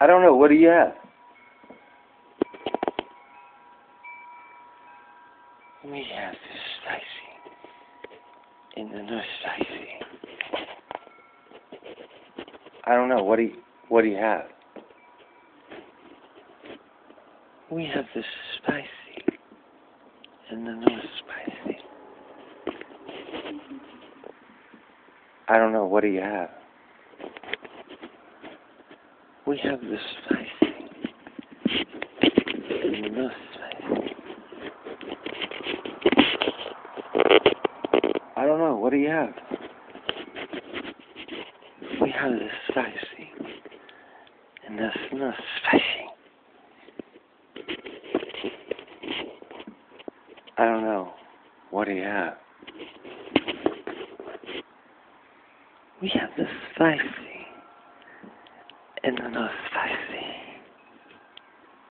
I don't know. What do you have? We have the spicy and the not spicy. I don't know. What do you have? We have the spicy and the not spicy. I don't know. What do you have? We have the spicy and the not spicy. I don't know. What do you have? We have the spicy and the not spicy. I don't know. What do you have? We have the spicy and the not spicy.